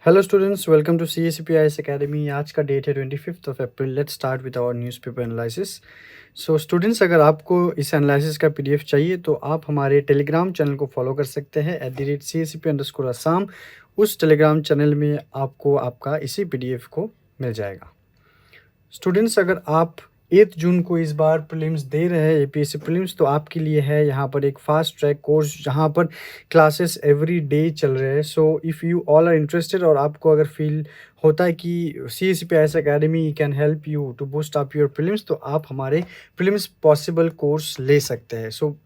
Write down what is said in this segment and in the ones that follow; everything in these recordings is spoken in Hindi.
Hello students, welcome to CACPIS academy. आज का डेट है 25 April. Let's start with our newspaper analysis. So students, अगर आपको इस एनालिसिस का PDF चाहिए तो आप हमारे टेलीग्राम चैनल को फॉलो कर सकते हैं @CACP_Assam। उस टेलीग्राम चैनल में आपको आपका इसी PDF को मिल जाएगा। स्टूडेंट्स, अगर आप 8 जून को इस बार प्रीलिम्स दे रहे हैं, APSC प्रीलिम्स, तो आपके लिए है यहाँ पर एक फास्ट ट्रैक कोर्स जहाँ पर क्लासेस एवरी डे चल रहे हैं। So if you all are interested और आपको अगर फील होता है कि CACPIS academy can help you to boost up your prelims, तो आप हमारे प्रीलिम्स पॉसिबल कोर्स ले सकते हैं। सो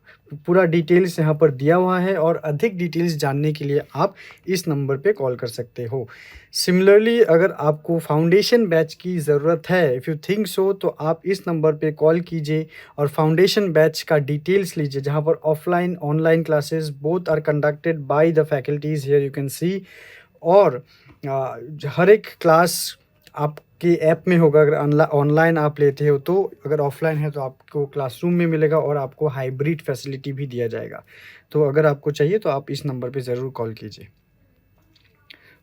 पूरा डिटेल्स यहाँ पर दिया हुआ है और अधिक डिटेल्स जानने के लिए आप इस नंबर पे कॉल कर सकते हो। सिमिलरली, अगर आपको फाउंडेशन बैच की ज़रूरत है, इफ़ यू थिंक सो, तो आप इस नंबर पे कॉल कीजिए और फाउंडेशन बैच का डिटेल्स लीजिए, जहाँ पर offline online classes both are conducted by the faculties, here you can see. और हर एक क्लास आपके ऐप में होगा। अगर ऑनलाइन आप लेते हो तो, अगर ऑफलाइन है तो आपको क्लासरूम में मिलेगा और आपको हाइब्रिड फैसिलिटी भी दिया जाएगा। तो अगर आपको चाहिए तो आप इस नंबर पे ज़रूर कॉल कीजिए।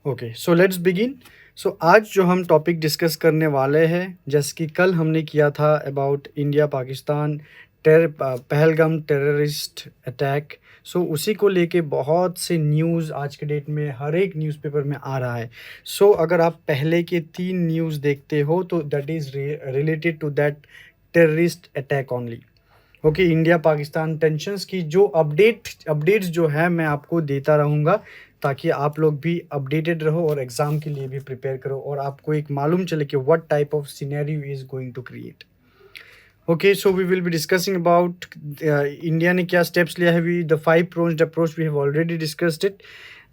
Okay, so let's begin. So आज जो हम टॉपिक डिस्कस करने वाले हैं, जैसे कि कल हमने किया था about India Pakistan Pahalgam terrorist attack. So उसी को लेके बहुत से न्यूज़ आज के डेट में हर एक न्यूज़पेपर में आ रहा है। सो अगर आप पहले के 3 न्यूज़ देखते हो तो that is related to that terrorist attack only. Okay, India Pakistan tensions की जो अपडेट्स जो है मैं आपको देता रहूँगा, ताकि आप लोग भी अपडेटेड रहो और एग्ज़ाम के लिए भी प्रिपेयर करो और आपको एक मालूम चले कि what type of scenario is going to create. Okay, so we will be discussing about India ने क्या स्टेप्स लिया है। We the 5 pronged approach we have already discussed it.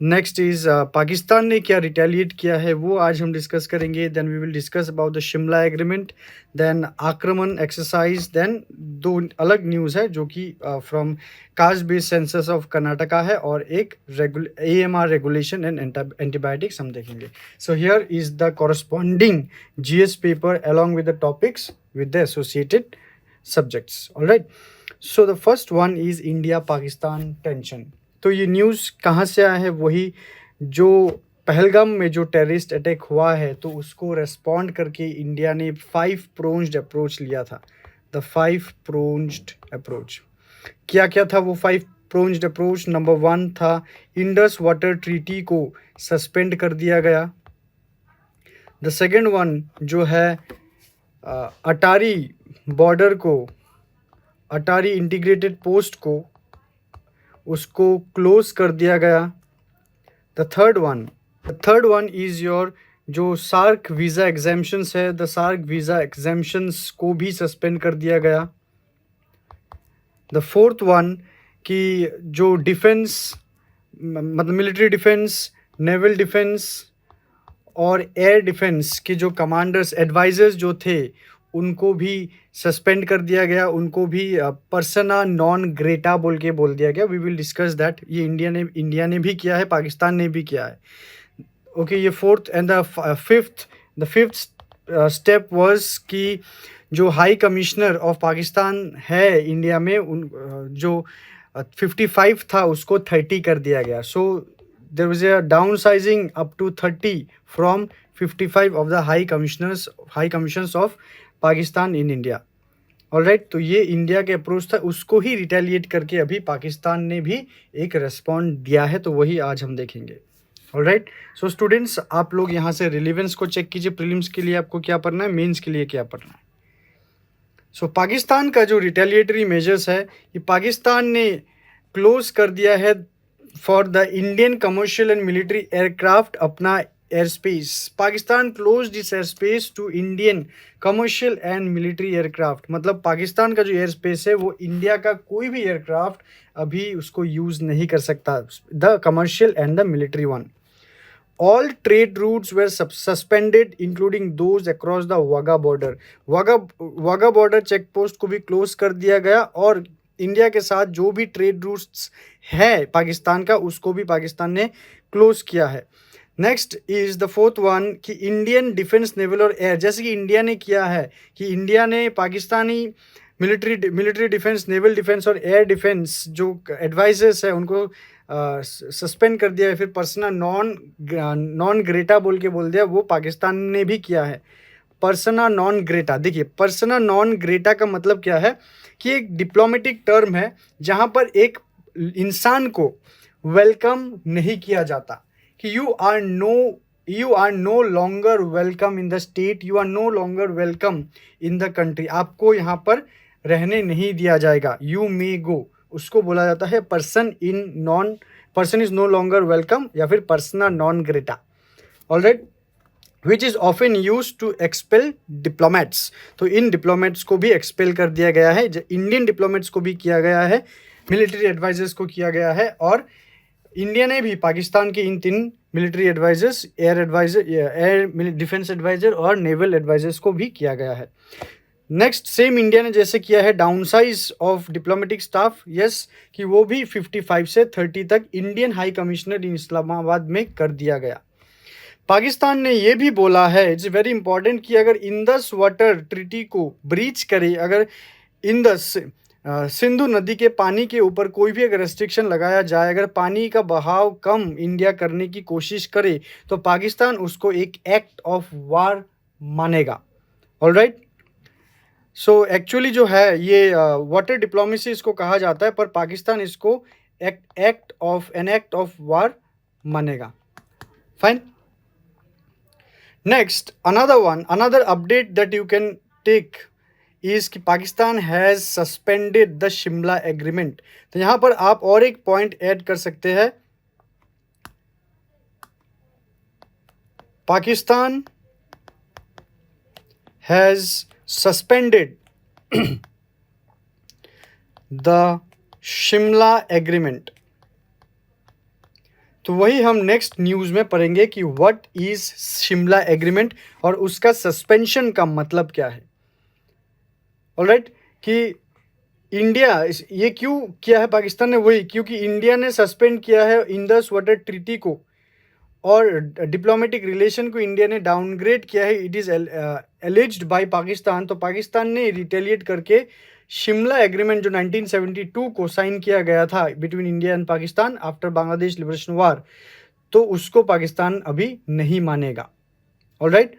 Next is Pakistan ने क्या रिटेलिएट किया है, वो आज हम डिस्कस करेंगे। Then we will discuss about the Shimla agreement, then Aakraman exercise, then 2 अलग न्यूज़ है जो कि from caste based census of Karnataka है, और एक AMR रेगुलेशन एंड एंटीबायोटिक्स हम देखेंगे। So here is the corresponding GS paper along with the topics with the associated subjects. All right. So the first one is India Pakistan tension. तो ये न्यूज़ कहाँ से आया है? वही जो पहलगाम में जो टेररिस्ट अटैक हुआ है, तो उसको रेस्पॉन्ड करके इंडिया ने 5 प्रोन्ड अप्रोच लिया था। द 5 प्रोन्ड अप्रोच क्या क्या था? वो 5 प्रोन्ड अप्रोच, नंबर 1 था इंडस वाटर ट्रीटी को सस्पेंड कर दिया गया। द सेकेंड वन जो है अटारी बॉर्डर को, अटारी इंटीग्रेटेड पोस्ट को, उसको क्लोज कर दिया गया। The third one is your जो सार्क वीज़ा एग्जेम्पशंस है, द सार्क वीज़ा एग्जेम्पशंस को भी सस्पेंड कर दिया गया। द फोर्थ वन कि जो डिफेंस, मतलब मिलिट्री डिफेंस, नेवल डिफेंस और एयर डिफेंस के जो कमांडर्स एडवाइजर्स जो थे, उनको भी सस्पेंड कर दिया गया, उनको भी पर्सना नॉन ग्रेटा बोल दिया गया। We will discuss that. ये इंडिया ने भी किया है, पाकिस्तान ने भी किया है। ओके, ये fourth. And the fifth step was कि जो हाई कमिश्नर ऑफ पाकिस्तान है इंडिया में, जो 55 था उसको 30 कर दिया गया। So there was a downsizing up to 30 from 55 of the high commissioners of Pakistan in India. Alright, तो ये इंडिया के अप्रोच था, उसको ही रिटेलिएट करके अभी पाकिस्तान ने भी एक रेस्पॉन्ड दिया है, तो वही आज हम देखेंगे। ऑलराइट, सो स्टूडेंट्स, आप लोग यहाँ से रिलेवेंस को चेक कीजिए। प्रीलिम्स के लिए आपको क्या पढ़ना है, मेंस के लिए क्या पढ़ना है। सो पाकिस्तान का जो रिटेलिएटरी मेजर्स है, ये पाकिस्तान ने क्लोज कर दिया है for the Indian commercial and military aircraft अपना air space. Pakistan close this air space to Indian commercial and military aircraft. मतलब पाकिस्तान का जो एयर स्पेस है, वो इंडिया का कोई भी एयरक्राफ्ट अभी उसको यूज़ नहीं कर सकता, the commercial and the military one. All trade routes were suspended, including those across the Wagah border. Wagah border check post को भी क्लोज कर दिया गया, और इंडिया के साथ जो भी ट्रेड रूट्स है पाकिस्तान का, उसको भी पाकिस्तान ने क्लोज किया है। Next is the fourth one कि इंडियन डिफेंस, नेवल और एयर, जैसे कि इंडिया ने किया है कि इंडिया ने Pakistani military defence, naval defence और एयर डिफेंस जो एडवाइजर्स है, उनको सस्पेंड कर दिया है, फिर पर्सना नॉन ग्रेटा बोल के बोल दिया, वो पाकिस्तान ने भी किया है। पर्सना नॉन ग्रेटा, देखिए पर्सना नॉन ग्रेटा का मतलब क्या है कि एक डिप्लोमेटिक टर्म है जहाँ पर एक इंसान को वेलकम नहीं किया जाता, कि you are no longer welcome in the state, you are no longer welcome in the country, आपको यहाँ पर रहने नहीं दिया जाएगा, यू मे गो, उसको बोला जाता है person is no longer welcome, या फिर persona non grata. Alright, which is often use to expel diplomats, तो इन डिप्लोमेट्स को भी एक्सपेल कर दिया गया है, इंडियन डिप्लोमेट्स को भी किया गया है, मिलिट्री एडवाइजर्स को किया गया है, और इंडिया ने भी पाकिस्तान के इन 3 military advisers, air defence adviser और नेवल एडवाइजर्स को भी किया गया है। नेक्स्ट, सेम इंडिया ने जैसे किया है डाउनसाइज ऑफ डिप्लोमेटिक स्टाफ, यस, कि वो भी 55 से 30 तक इंडियन हाई कमिश्नर इन इस्लामाबाद में कर दिया गया। पाकिस्तान ने ये भी बोला है, इट्स वेरी इंपॉर्टेंट, कि अगर इंडस वाटर ट्रीटी को ब्रीच करे, अगर इंडस सिंधु नदी के पानी के ऊपर कोई भी अगर रेस्ट्रिक्शन लगाया जाए, अगर पानी का बहाव कम इंडिया करने की कोशिश करे, तो पाकिस्तान उसको एक एक्ट ऑफ वार मानेगा। ऑलराइट, सो एक्चुअली जो है ये वाटर डिप्लोमेसी इसको कहा जाता है, पर पाकिस्तान इसको एक्ट ऑफ वार मानेगा। Fine. Next, another update that you can take is कि Pakistan has suspended the Shimla agreement. तो यहाँ पर आप और एक पॉइंट ऐड कर सकते हैं, Pakistan has suspended the Shimla agreement. तो वही हम नेक्स्ट न्यूज़ में पढ़ेंगे कि व्हाट इज़ शिमला एग्रीमेंट और उसका सस्पेंशन का मतलब क्या है। ऑलराइट, कि इंडिया ये क्यों किया है पाकिस्तान ने, वही क्योंकि इंडिया ने सस्पेंड किया है इंडस वाटर ट्रीटी को और डिप्लोमेटिक रिलेशन को इंडिया ने डाउनग्रेड किया है, it is alleged by Pakistan. तो पाकिस्तान ने रिटेलिएट करके शिमला एग्रीमेंट जो 1972 को साइन किया गया था between India and Pakistan after Bangladesh liberation war, तो उसको पाकिस्तान अभी नहीं मानेगा। ऑलराइट,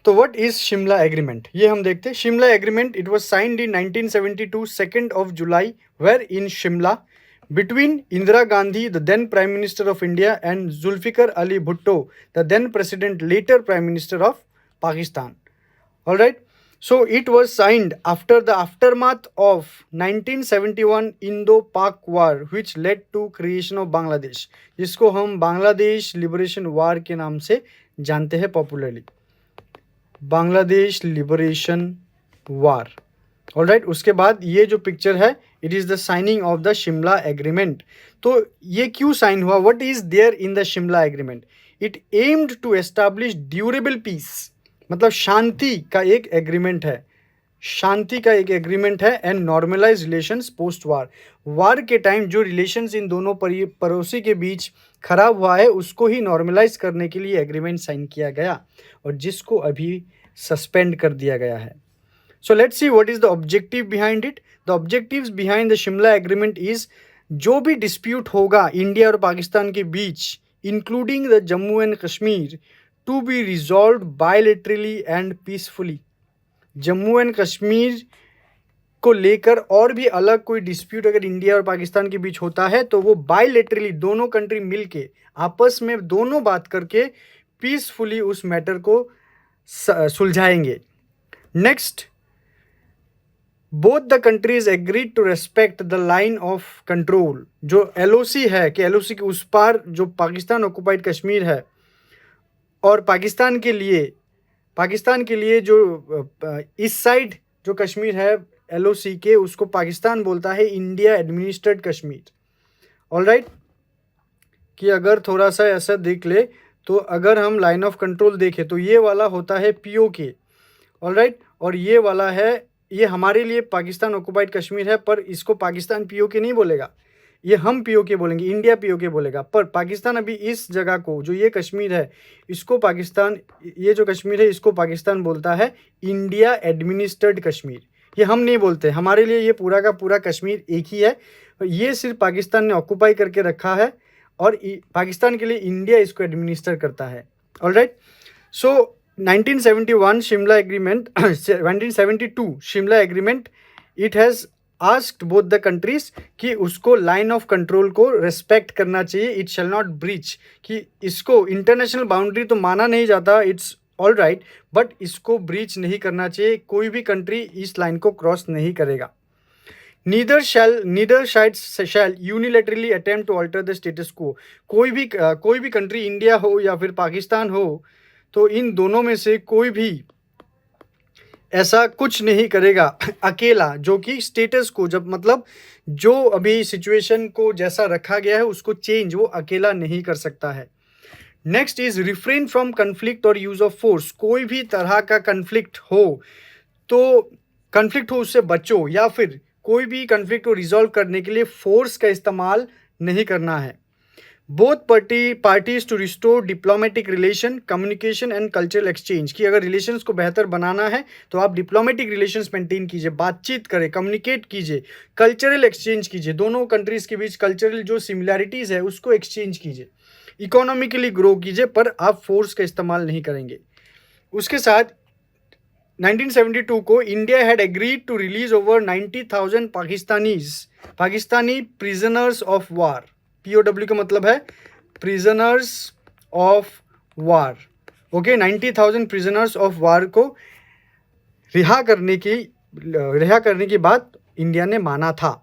तो व्हाट इज शिमला एग्रीमेंट, ये हम देखते हैं। Shimla agreement, it was signed in 1972 2nd of July, where in Shimla between Indira Gandhi, the then Prime Minister of India, and Zulfikar Ali Bhutto, the then President, later Prime Minister of Pakistan. All right. So it was signed after the aftermath of 1971 Indo-Pak War, which led to creation of Bangladesh, जिसको हम बांग्लादेश लिबरेशन वार के नाम से जानते हैं popularly, Bangladesh liberation war. Alright, उसके बाद ये जो पिक्चर है, it is the signing of the Shimla agreement. तो ये क्यों साइन हुआ, what is there in the Shimla agreement? It aimed to establish durable peace, मतलब शांति का एक एग्रीमेंट है, शांति का एक एग्रीमेंट है, एंड नॉर्मलाइज रिलेशंस पोस्ट वार। वार के टाइम जो रिलेशंस इन दोनों पड़ोसी के बीच खराब हुआ है, उसको ही नॉर्मलाइज करने के लिए एग्रीमेंट साइन किया गया, और जिसको अभी सस्पेंड कर दिया गया है। So let's see what is the objective behind it. The objectives behind the Shimla Agreement is जो भी dispute होगा इंडिया और पाकिस्तान के बीच, including the Jammu and Kashmir, to be resolved bilaterally and peacefully. Jammu and Kashmir को लेकर और भी अलग कोई डिस्प्यूट अगर इंडिया और पाकिस्तान के बीच होता है, तो वो बायलेटरली दोनों कंट्री मिलके आपस में दोनों बात करके पीसफुली उस मैटर को सुलझाएंगे। Next, both the countries agreed to respect the line of control. जो LOC है कि LOC के उस पार जो पाकिस्तान ऑक्युपाइड कश्मीर है, और पाकिस्तान के लिए जो इस साइड जो कश्मीर है LOC के, उसको पाकिस्तान बोलता है इंडिया एडमिनिस्ट्रेड कश्मीर। ऑलराइट, कि अगर थोड़ा सा ऐसा देख ले, तो अगर हम लाइन ऑफ कंट्रोल देखें तो ये वाला होता है POK। ऑलराइट, और ये वाला है, ये हमारे लिए पाकिस्तान ऑक्युपाइड कश्मीर है, पर इसको पाकिस्तान POK नहीं बोलेगा, ये हम POK बोलेंगे, इंडिया POK बोलेगा। पर पाकिस्तान अभी इस जगह को, जो ये कश्मीर है, इसको पाकिस्तान, ये जो कश्मीर है इसको पाकिस्तान बोलता है इंडिया एडमिनिस्ट्रेड कश्मीर, ये हम नहीं बोलते, हमारे लिए ये पूरा का पूरा कश्मीर एक ही है। ये सिर्फ पाकिस्तान ने ऑक्यूपाई करके रखा है और पाकिस्तान के लिए इंडिया इसको एडमिनिस्टर करता है। Alright, so 1971 Shimla agreement 1972 Shimla agreement, it has asked both the countries कि उसको लाइन ऑफ कंट्रोल को रेस्पेक्ट करना चाहिए, इट शैल नॉट ब्रीच, कि इसको इंटरनेशनल बाउंड्री तो माना नहीं जाता, इट्स ऑल राइट, बट इसको ब्रीच नहीं करना चाहिए, कोई भी कंट्री इस लाइन को क्रॉस नहीं करेगा। neither sides shall unilaterally attempt to alter the status quo। कोई भी कंट्री, इंडिया हो या फिर पाकिस्तान हो, तो इन दोनों में से कोई भी ऐसा कुछ नहीं करेगा अकेला, जो कि स्टेटस को, जब मतलब जो अभी सिचुएशन को जैसा रखा गया है उसको चेंज वो अकेला नहीं कर सकता है। Next is refrain from conflict और यूज ऑफ फोर्स। कोई भी तरह का कन्फ्लिक्ट हो उससे बचो, या फिर कोई भी कन्फ्लिक्ट को रिजॉल्व करने के लिए फोर्स का इस्तेमाल नहीं करना है। Both parties to restore diplomatic relation, communication and cultural exchange, कि अगर रिलेशंस को बेहतर बनाना है तो आप डिप्लोमेटिक रिलेशंस मेंटेन कीजिए, बातचीत करें, कम्युनिकेट कीजिए, कल्चरल एक्सचेंज कीजिए, दोनों कंट्रीज के बीच कल्चरल जो सिमिलैरिटीज़ है उसको एक्सचेंज कीजिए, इकोनॉमिकली ग्रो कीजिए, पर आप फोर्स का इस्तेमाल नहीं करेंगे। उसके साथ 1972 को India had agreed to release over 90,000 Pakistani prisoners of war. POW का मतलब है prisoners of war. Okay, 90,000 prisoners of war को रिहा करने की बात इंडिया ने माना था।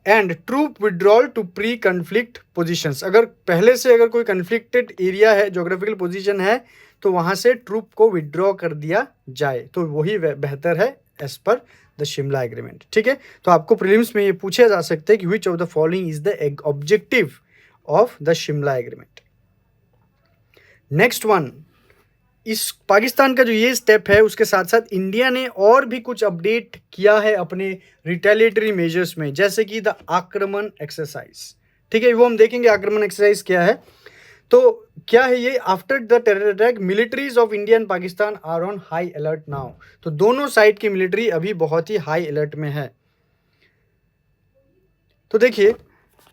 And troop withdrawal to pre conflict positions, अगर पहले से अगर कोई कन्फ्लिक्टेड एरिया है, जोग्राफिकल पोजीशन है, तो वहाँ से ट्रूप को विड्रॉ कर दिया जाए, तो वही बेहतर है as per the Shimla agreement. ठीक है, तो आपको प्रीलिम्स में ये पूछा जा सकता है कि which of the following is the objective of the Shimla agreement. Next one, इस पाकिस्तान का जो ये स्टेप है उसके साथ साथ इंडिया ने और भी कुछ अपडेट किया है अपने रिटेलिएटरी मेजर्स में, जैसे कि द आक्रमण एक्सरसाइज। ठीक है, वो हम देखेंगे आक्रमण एक्सरसाइज क्या है। तो क्या है ये, after the terror attack militaries of India and Pakistan are on high alert now. तो दोनों साइड की मिलिट्री अभी बहुत ही हाई अलर्ट में है। तो देखिए,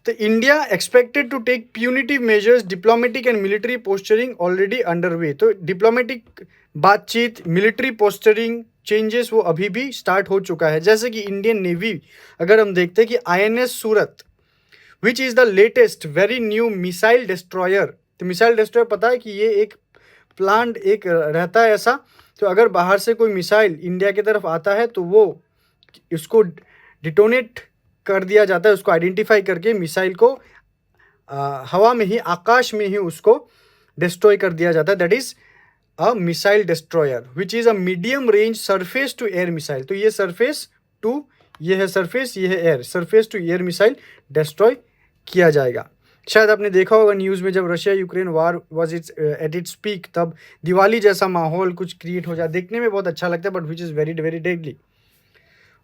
तो India expected to take punitive measures, diplomatic and military posturing already underway. तो डिप्लोमेटिक बातचीत, मिलिट्री पोस्चरिंग चेंजेस वो अभी भी स्टार्ट हो चुका है। जैसे कि इंडियन नेवी अगर हम देखते हैं कि INS Surat which is the latest very new missile destroyer. तो मिसाइल डिस्ट्रॉयर पता है कि ये एक प्लांट एक रहता है ऐसा, तो अगर बाहर से कोई मिसाइल इंडिया की तरफ आता है तो वो इसको डिटोनेट कर दिया जाता है, उसको आइडेंटिफाई करके मिसाइल को हवा में ही, आकाश में ही उसको डिस्ट्रॉय कर दिया जाता है। That is a missile destroyer which is a medium range surface to air missile. तो ये सरफेस टू, ये है सरफेस, ये है air, surface to air missile destroy किया जाएगा। शायद आपने देखा होगा न्यूज़ में, जब Russia Ukraine war was at its peak, तब दिवाली जैसा माहौल कुछ क्रिएट हो जाए, देखने में बहुत अच्छा लगता है, but which is very very deadly.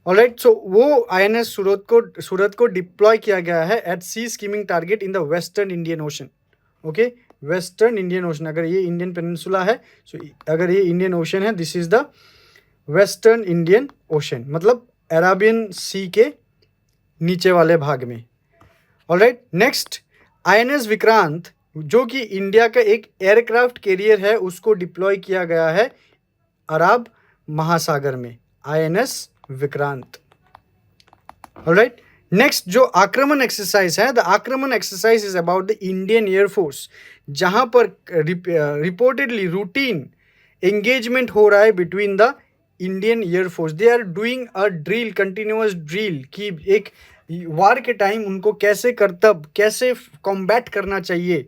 Alright, so वो INS सूरत को डिप्लॉय किया गया है at sea skimming target in the western Indian ocean. Okay, western Indian ocean, अगर ये इंडियन पेनिनसुला है, सो अगर ये इंडियन ओशन है, this is the western Indian ocean, मतलब अरेबियन सी के नीचे वाले भाग में। ऑलराइट, नेक्स्ट INS विक्रांत, जो कि इंडिया का एक एयरक्राफ्ट कैरियर है, उसको डिप्लॉय किया गया है अरब महासागर में, INS विक्रांत। ऑलराइट, नेक्स्ट जो आक्रमण एक्सरसाइज है, the Aakraman exercise is about the Indian air force, जहां पर रिपोर्टेडली रूटीन एंगेजमेंट हो रहा है between the Indian air force. They are doing a drill, continuous drill, कि एक वार के टाइम उनको कैसे कॉम्बैट करना चाहिए,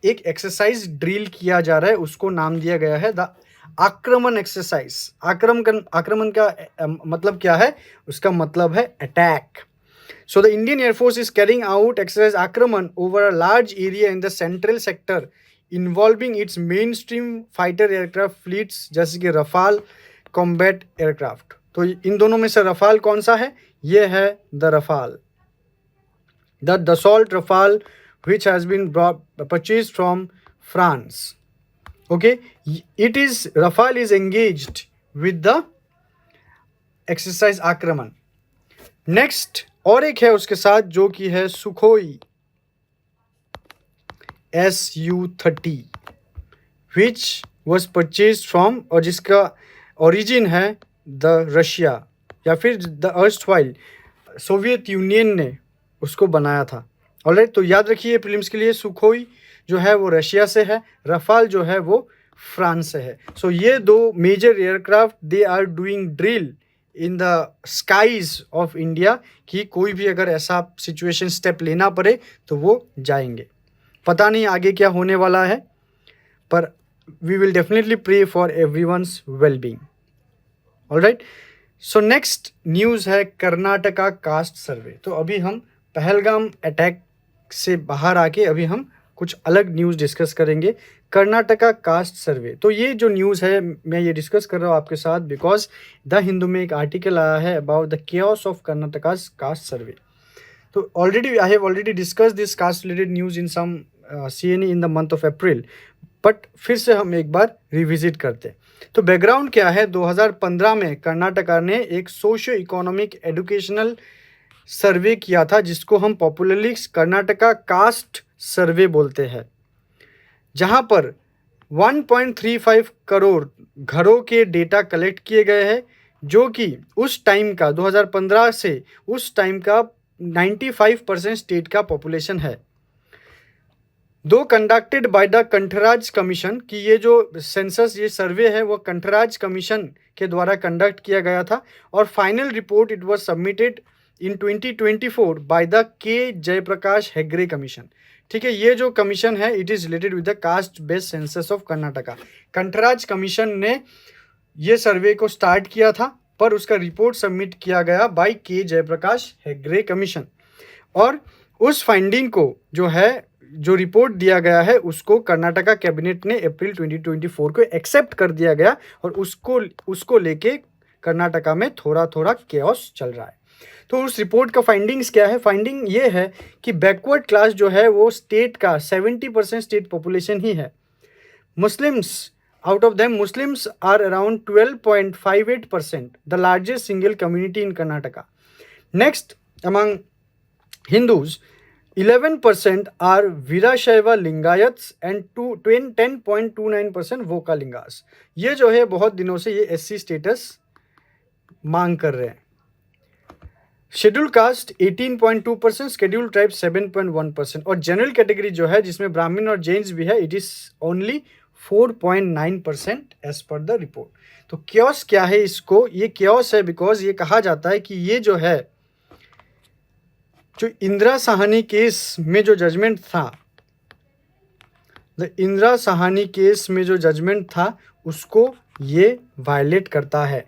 एक एक्सरसाइज ड्रिल किया जा रहा है, उसको नाम दिया गया है द आक्रमण एक्सरसाइज। आक्रमण का मतलब क्या है, उसका मतलब है attack. So the Indian air force is carrying out exercise Aakraman over a large area in the central sector involving its main stream fighter aircraft fleets, जैसे कि रफाल कॉम्बैट एयरक्राफ्ट। तो इन दोनों में से रफाल कौन सा है, ये है the Rafale, the Dassault Rafale which has been purchased from France. Okay, Rafale is engaged with the exercise आक्रमण। नेक्स्ट और एक है उसके साथ जो कि है Sukhoi Su-30 which was purchase from, और जिसका ओरिजिन है द रशिया या फिर द अर्स्टवाइल सोवियत यूनियन ने उसको बनाया था। ऑलराइट, तो याद रखिए प्रीलिम्स के लिए सुखोई जो है वो रशिया से है, रफाल जो है वो फ्रांस से है। सो ये दो major aircraft they are doing drill in the skies of India कि कोई भी अगर ऐसा सिचुएशन स्टेप लेना पड़े तो वो जाएंगे। पता नहीं आगे क्या होने वाला है, पर we will definitely pray for everyone's wellbeing. Alright, so next news है कर्नाटका कास्ट सर्वे। तो अभी हम पहलगाम अटैक से बाहर आके अभी हम कुछ अलग न्यूज़ डिस्कस करेंगे। कर्नाटका कास्ट सर्वे, तो ये जो न्यूज़ है मैं ये डिस्कस कर रहा हूँ आपके साथ बिकॉज द हिंदू में एक आर्टिकल आया है about the chaos of Karnataka caste survey. तो already I have already discuss this caste related news in some CNE in the month of April, but फिर से हम एक बार रिविजिट करते हैं। तो बैकग्राउंड क्या है, 2015 में कर्नाटका ने एक सोशियो इकोनॉमिक एजुकेशनल सर्वे किया था जिसको हम पॉपुलरली कर्नाटका कास्ट सर्वे बोलते हैं, जहां पर 1.35 करोड़ घरों के डेटा कलेक्ट किए गए हैं, जो कि उस टाइम का 2015 से उस टाइम का 95% स्टेट का पॉपुलेशन है। दो कंडक्टेड बाय द कंठराज कमीशन, कि ये जो सेंसस ये सर्वे है वो कंठराज कमीशन के द्वारा कंडक्ट किया गया था, और final report it was submitted in 2024 by the के जयप्रकाश हेगड़े कमीशन। ठीक है, ये जो कमीशन है it is related with the caste based census of Karnataka. Kantharaj commission ने ये सर्वे को स्टार्ट किया था, पर उसका रिपोर्ट सबमिट किया गया बाय के जयप्रकाश हेगड़े कमीशन, और उस फाइंडिंग को जो रिपोर्ट दिया गया है उसको कर्नाटका कैबिनेट ने अप्रैल 2024 को एक्सेप्ट कर दिया गया, और उसको लेके कर्नाटका में थोड़ा थोड़ा केओस चल रहा है। तो उस रिपोर्ट का फाइंडिंग्स क्या है, फाइंडिंग ये है कि बैकवर्ड क्लास जो है वो स्टेट का 70% स्टेट पॉपुलेशन ही है। Muslims, out of them Muslims are around 12.58%, the largest single community in Karnataka. Next, among Hindus, 11% are Virashaiva Lingayats and 10.29% Vokalingas। ये जो है बहुत दिनों से ये SC स्टेटस मांग कर रहे हैं। शेड्यूल कास्ट 18.2%, शेड्यूल ट्राइब 7.1%, और जनरल कैटेगरी जो है जिसमें ब्राह्मण और जैन्स भी है it is only 4.9% as per the report. तो क्योस क्या है, इसको ये क्योस है बिकॉज ये कहा जाता है कि ये जो है जो इंदिरा साहनी केस में जो जजमेंट था, द इंदिरा साहनी केस में जो जजमेंट था उसको ये वायलेट करता है।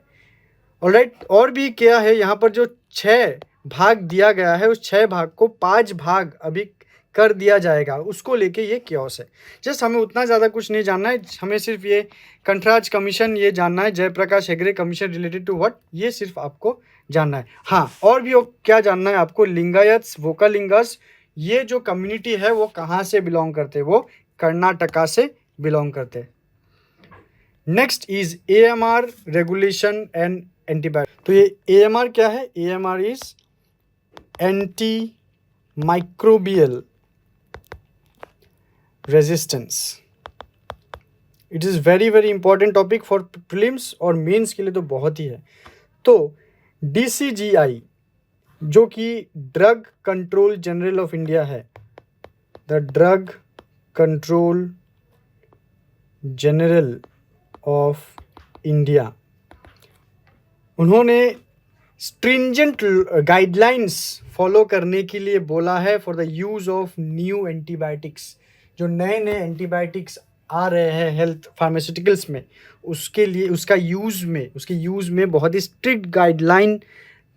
ऑलराइट, और भी क्या है यहाँ पर जो 6 भाग दिया गया है उस 6 भाग को 5 भाग अभी कर दिया जाएगा, उसको लेके ये क्योस है। जस्ट हमें उतना ज़्यादा कुछ नहीं जानना है, हमें सिर्फ ये कंठराज कमीशन ये जानना है, Jayaprakash Hegde commission related to what, ये सिर्फ आपको जानना है। हाँ, और भी क्या जानना है आपको, लिंगायत्स, वोकालिंगस, ये जो कम्युनिटी है वो कहाँ से बिलोंग करते हैं, वो कर्नाटका से बिलोंग करते हैं। Next is AMR regulation and antibiotic. तो ये AMR क्या है, AMR is anti microbial resistance. It is very very important topic for prelims और मेंस के लिए तो बहुत ही है। तो DCGI जो कि drug control general of India है, the drug control general of India, उन्होंने स्ट्रिंजेंट गाइडलाइंस फॉलो करने के लिए बोला है for the use of new antibiotics. जो नए नए एंटीबायोटिक्स आ रहे हैं हेल्थ फार्मास्यूटिकल्स में, उसके लिए उसके यूज़ में बहुत ही स्ट्रिक्ट गाइडलाइन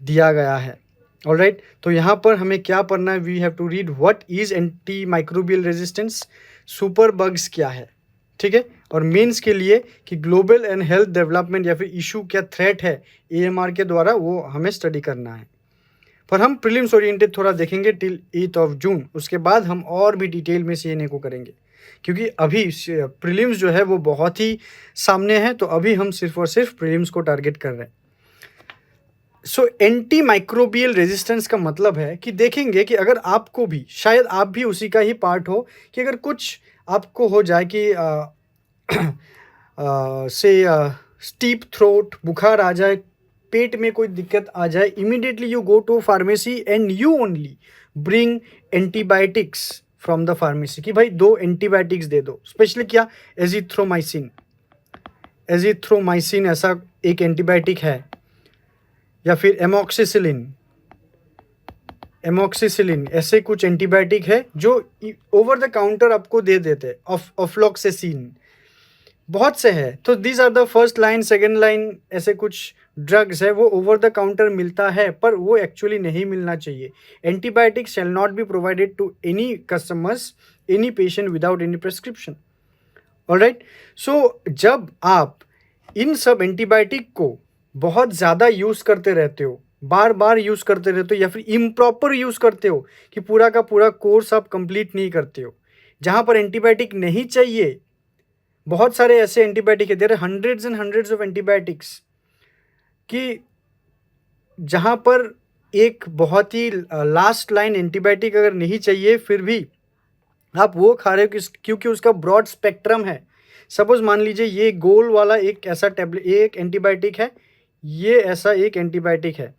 दिया गया है। ऑलराइट, तो यहाँ पर हमें क्या पढ़ना है, we have to read what is anti microbial resistance, super bugs क्या है, ठीक है, और मेंस के लिए कि ग्लोबल एंड हेल्थ डेवलपमेंट या फिर इशू क्या थ्रेट है AMR के द्वारा, वो हमें स्टडी करना है। पर हम प्रीलिम्स ओरिएंटेड थोड़ा देखेंगे टिल 8 जून, उसके बाद हम और भी डिटेल में CNA को करेंगे, क्योंकि अभी प्रीलिम्स जो है वो बहुत ही सामने है, तो अभी हम सिर्फ और सिर्फ प्रीलिम्स को टारगेट कर रहे हैं। सो एंटी माइक्रोबियल रेजिस्टेंस का मतलब है कि देखेंगे कि अगर आपको भी, शायद आप भी उसी का ही पार्ट हो, कि अगर कुछ आपको हो जाए कि से स्टीप थ्रोट, बुखार आ जाए, पेट में कोई दिक्कत आ जाए, immediately you go to pharmacy and you only bring antibiotics from the pharmacy, कि भाई 2 एंटीबायोटिक्स दे दो। स्पेशली क्या, एजिथ्रोमाइसिन, एजिथ्रोमाइसिन ऐसा एक एंटीबायोटिक है, या फिर एमोक्सिसिलिन, एमोक्सिसिलिन ऐसे कुछ एंटीबायोटिक है जो ओवर द काउंटर आपको दे देते हैं। ऑफ्लॉक्सेसिन, बहुत से है। तो these are the first line, second line, ऐसे कुछ ड्रग्स है वो ओवर द काउंटर मिलता है, पर वो एक्चुअली नहीं मिलना चाहिए। Antibiotics shall not be provided to any customers, any patient without any prescription. Alright, so जब आप इन सब एंटीबायोटिक को बहुत ज़्यादा यूज़ करते रहते हो, बार बार यूज़ करते रहते हो, या फिर इम्प्रॉपर यूज़ करते हो कि पूरा का पूरा कोर्स आप कंप्लीट नहीं करते हो, जहाँ पर एंटीबायोटिक नहीं चाहिए। बहुत सारे ऐसे एंटीबायोटिक है, there are hundreds and hundreds of antibiotics, कि जहाँ पर एक बहुत ही लास्ट लाइन एंटीबायोटिक अगर नहीं चाहिए, फिर भी आप वो खा रहे हो क्योंकि उसका ब्रॉड स्पेक्ट्रम है। सपोज मान लीजिए ये गोल वाला एक ऐसा टेबलेट, एक एंटीबायोटिक है, ये ऐसा एक एंटीबायोटिक है।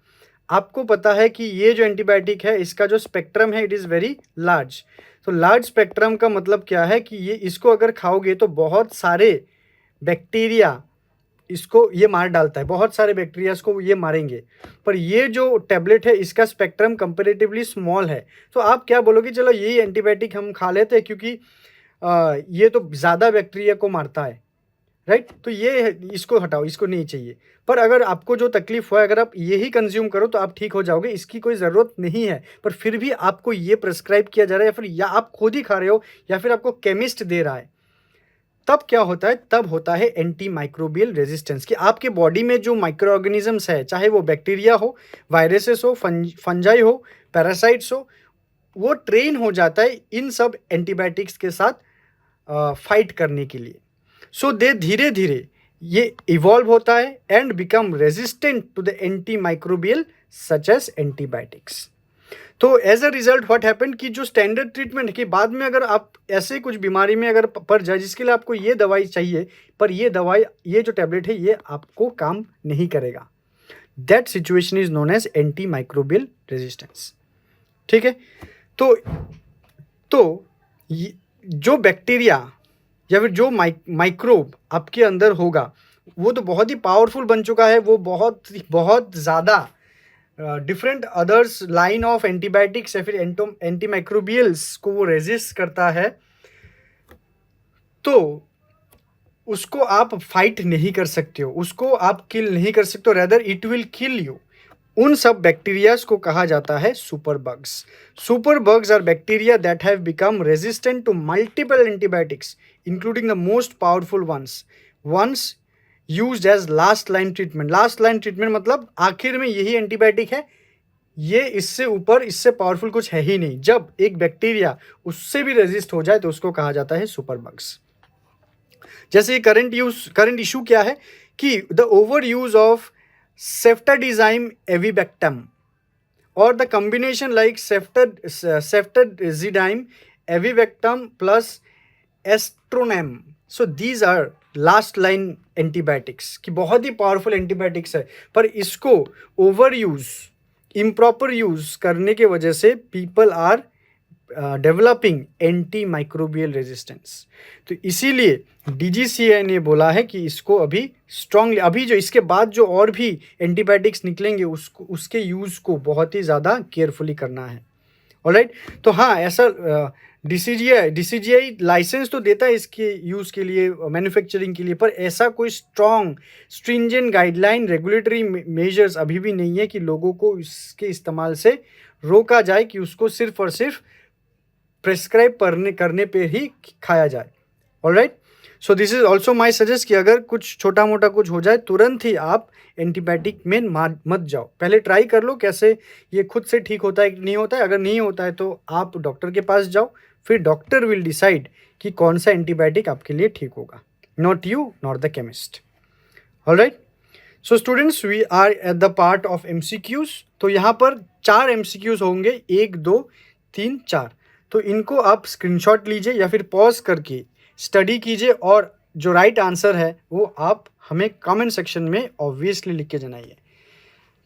आपको पता है कि ये जो एंटीबायोटिक है इसका जो स्पेक्ट्रम है इट इज़ वेरी लार्ज। तो लार्ज स्पेक्ट्रम का मतलब क्या है कि ये, इसको अगर खाओगे तो बहुत सारे बैक्टीरिया इसको ये मार डालता है, बहुत सारे बैक्टीरिया इसको ये मारेंगे। पर ये जो टैबलेट है इसका स्पेक्ट्रम कंपैरेटिवली स्मॉल है। तो आप क्या बोलोगे, चलो यही एंटीबायोटिक हम खा लेते हैं क्योंकि ये तो ज़्यादा बैक्टीरिया को मारता है, राइट। तो ये इसको हटाओ, इसको नहीं चाहिए। पर अगर आपको जो तकलीफ हुआ है, अगर आप यही कंज्यूम करो तो आप ठीक हो जाओगे, इसकी कोई ज़रूरत नहीं है। पर फिर भी आपको ये प्रेस्क्राइब किया जा रहा है, या फिर या आप खुद ही खा रहे हो, या फिर आपको केमिस्ट दे रहा है, तब क्या होता है, तब होता है एंटी माइक्रोबियल रेजिस्टेंस, कि आपके बॉडी में जो माइक्रो ऑर्गेनिजम्स है, चाहे वो बैक्टीरिया हो, वायरसेस हो, फंजाई हो, पैरासाइट्स हो, वो ट्रेन हो जाता है इन सब एंटीबायोटिक्स के साथ फाइट करने के लिए। सो दे धीरे धीरे ये इवॉल्व होता है and become resistant to the anti microbial such as antibiotics. तो as a result what happen कि जो स्टैंडर्ड ट्रीटमेंट के बाद में अगर आप ऐसे कुछ बीमारी में अगर पड़ जाए जिसके लिए आपको ये दवाई चाहिए, पर ये दवाई, ये जो टैबलेट है ये आपको काम नहीं करेगा, that situation is known as anti microbial resistance. ठीक है, तो जो बैक्टीरिया या फिर जो माइक्रोब आपके अंदर होगा वो तो बहुत ही पावरफुल बन चुका है, वो बहुत ज़्यादा different others line of antibiotics या फिर एंटी माइक्रोबियल्स को वो रेजिस्ट करता है। तो उसको आप फाइट नहीं कर सकते हो, उसको आप किल नहीं कर सकते हो, rather it will kill you. उन सब बैक्टीरियाज को कहा जाता है super bugs. Super bugs are bacteria that have become resistant to multiple antibiotics including the most powerful ones used as last line treatment. Last line treatment मतलब आखिर में यही एंटीबायोटिक है, ये इससे ऊपर, इससे पावरफुल कुछ है ही नहीं। जब एक बैक्टीरिया उससे भी रेजिस्ट हो जाए तो उसको कहा जाता है सुपर बग्स। जैसे करंट इशू क्या है कि the over use of ceftazidime avibactam और the combination like ceftazidime avibactam plus aztreonam, so these are last line antibiotics, कि बहुत ही पावरफुल एंटीबायोटिक्स है, पर इसको ओवर यूज, इम्प्रॉपर यूज करने के वजह से people are developing anti microbial resistance. तो इसीलिए DGCA ने बोला है कि इसको अभी स्ट्रांगली, अभी जो इसके बाद जो और भी एंटीबायोटिक्स निकलेंगे उसके यूज़ को बहुत ही ज़्यादा केयरफुली करना है। ऑलराइट, तो हाँ, ऐसा DCGI लाइसेंस तो देता है इसके यूज़ के लिए, मैन्युफैक्चरिंग के लिए, पर ऐसा कोई strong stringent guideline, regulatory measures अभी भी नहीं है कि लोगों को इसके इस्तेमाल से रोका जाए, कि उसको सिर्फ और सिर्फ प्रेस्क्राइब करने पे ही खाया जाए। Alright, so this is also my suggest कि अगर कुछ छोटा मोटा कुछ हो जाए तुरंत ही आप एंटीबायोटिक में मत जाओ, पहले ट्राई कर लो कैसे ये खुद से ठीक होता है कि नहीं होता है। अगर नहीं होता है तो आप डॉक्टर के पास जाओ, फिर डॉक्टर विल डिसाइड कि कौन सा एंटीबायोटिक आपके लिए ठीक होगा, not you, not the chemist. Alright, so students we are at the part of MCQs। तो यहाँ पर 4 MCQs होंगे, 1 2 3 4। तो इनको आप स्क्रीनशॉट लीजिए या फिर पॉज करके स्टडी कीजिए, और जो राइट आंसर है वो आप हमें कमेंट सेक्शन में ऑब्वियसली लिख के जनाइए।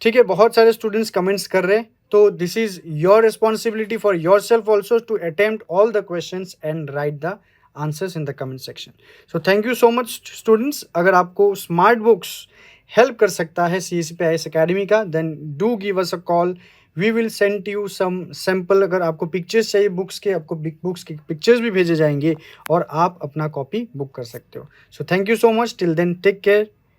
ठीक है, बहुत सारे स्टूडेंट्स कमेंट्स कर रहे हैं, तो this is your responsibility for your self also to attempt all the questions and write the answers in the comment section. So thank you so much students. अगर आपको स्मार्ट बुक्स हेल्प कर सकता है CSP IAS अकेडमी का, then do give us a call, we will send you some sample. अगर आपको पिक्चर्स चाहिए बुक्स के, आपको बुक्स के पिक्चर्स भी भेजे जाएंगे और आप अपना कॉपी बुक कर सकते हो। So thank you so much, till then take care.